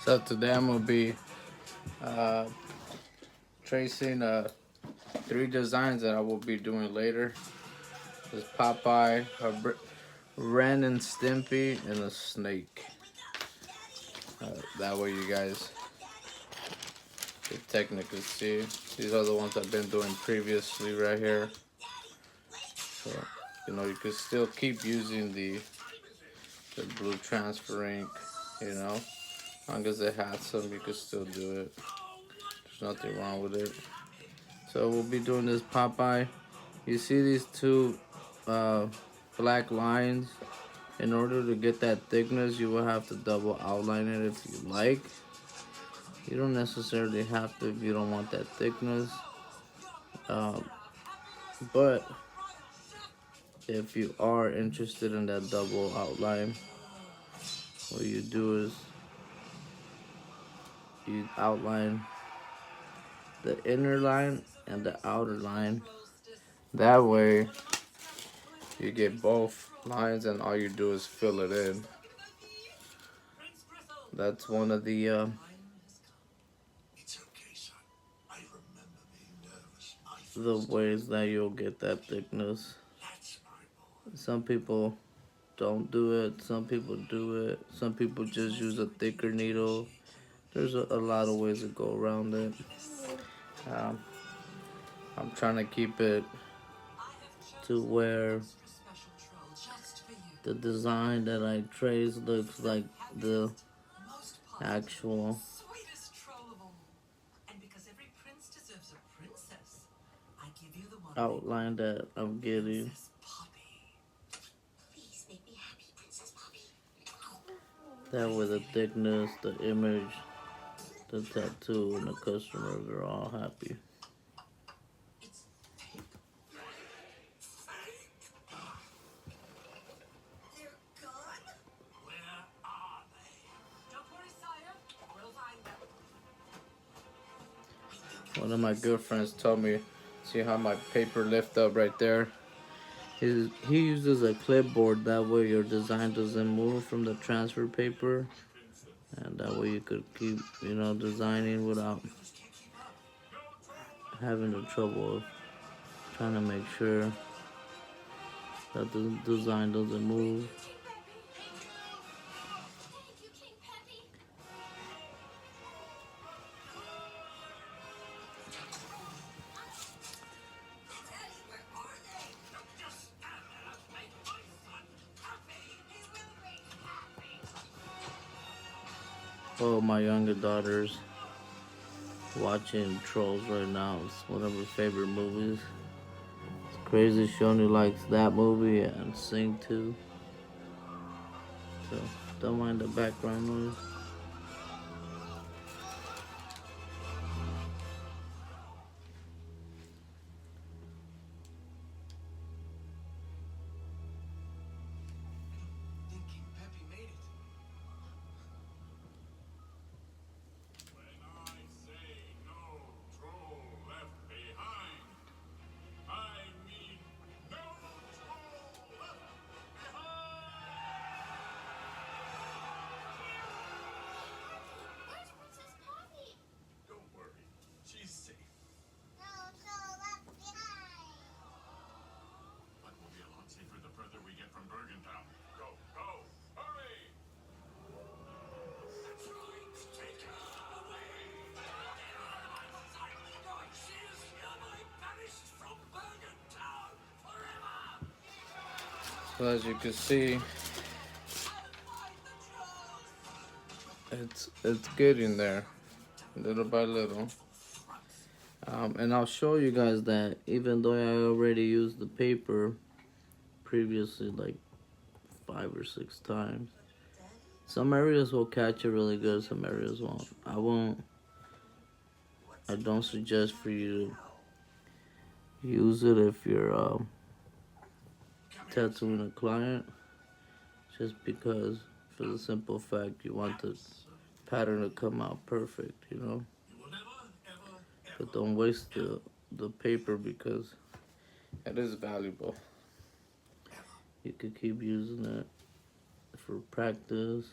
So today I'm gonna be uh, tracing three designs that I will be doing later. There's Popeye, Ren and Stimpy, and a snake. That way you guys can technically see. These are the ones I've been doing previously right here. So you can still keep using the blue transfer ink. As long as it has some, you can still do it. There's nothing wrong with it. So we'll be doing this Popeye. You see these two uh, black lines? In order to get that thickness, you will have to double outline it if you like. You don't necessarily have to if you don't want that thickness. Um, but if you are interested in that double outline, what you do is you outline the inner line and the outer line. That way, you get both lines and all you do is fill it in. That's one of the ways that you'll get that thickness. Some people don't do it, some people do it, some people just use a thicker needle. There's a lot of ways to go around it. Um, I'm trying to keep it to where the design that I trace looks like the actual outline that I'm getting. That way the thickness, the image, the tattoo, and the customers are all happy. One of my good friends told me, see how my paper lift up right there? He uses a clipboard, that way your design doesn't move from the transfer paper. And that way you could keep, designing without having the trouble of trying to make sure that the design doesn't move. Oh, my younger daughter's watching Trolls right now. It's one of her favorite movies. It's crazy. She only likes that movie and Sing 2. So don't mind the background noise. So as you can see, it's getting there, little by little. And I'll show you guys that even though I already used the paper previously, like 5 or 6 times, some areas will catch it really good, some areas won't. I don't suggest for you to use it if you're tattooing a client, just because for the simple fact you want the pattern to come out perfect. But don't waste the paper because it is valuable. You could keep using it for practice,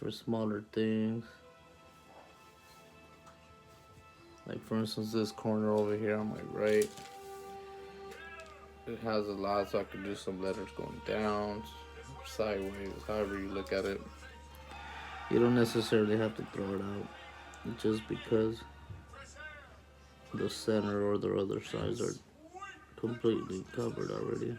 for smaller things. Like for instance, this corner over here on my right, it has a lot, so I could do some letters going down, sideways, however you look at it. You don't necessarily have to throw it out just because the center or the other sides are completely covered already.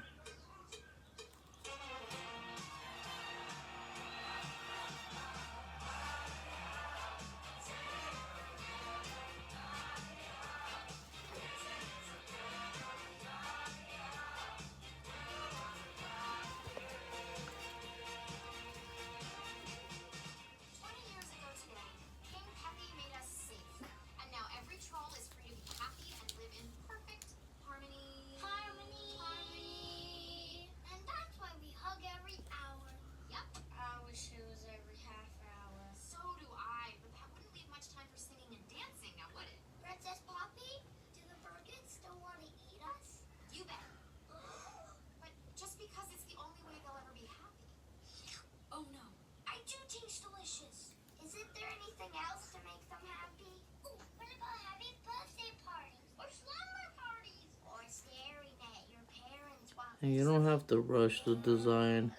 And you don't have to rush the design.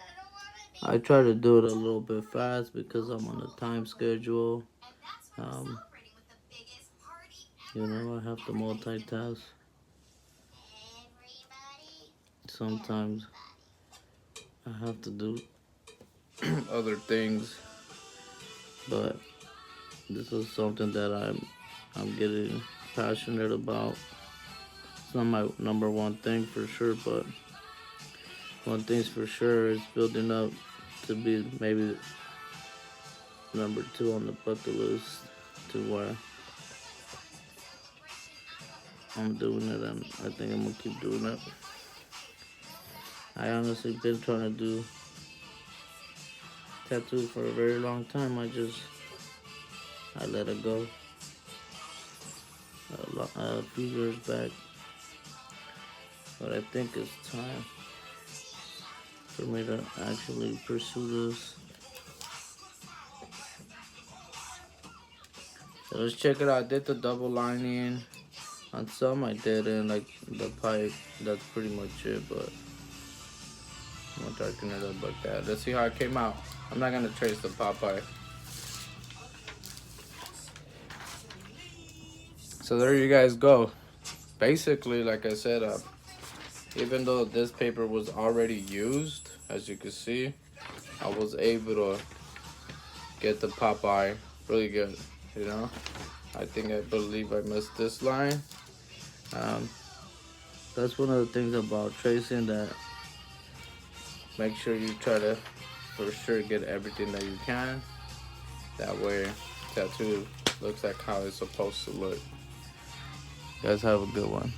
I try to do it a little bit fast because I'm on a time schedule. Um, I have to multitask. Sometimes I have to do other things, but this is something that I'm getting passionate about. It's not my number one thing for sure, but one thing's for sure is building up to be maybe number 2 on the bucket list, to where I'm doing it, and I think I'm gonna keep doing it. I honestly been trying to do tattoos for a very long time. I let it go a few years back, but I think it's time for me to actually pursue this. So let's check it out. I did the double lining on some, I didn't, like the pipe. That's pretty much it, but I'm gonna darken it up like that. Let's see how it came out. I'm not gonna trace the Popeye. So there you guys go. Basically, like I said, even though this paper was already used, as you can see, I was able to get the Popeye really good, I believe I missed this line. That's one of the things about tracing, that make sure you try to for sure get everything that you can. That way, tattoo looks like how it's supposed to look. You guys have a good one.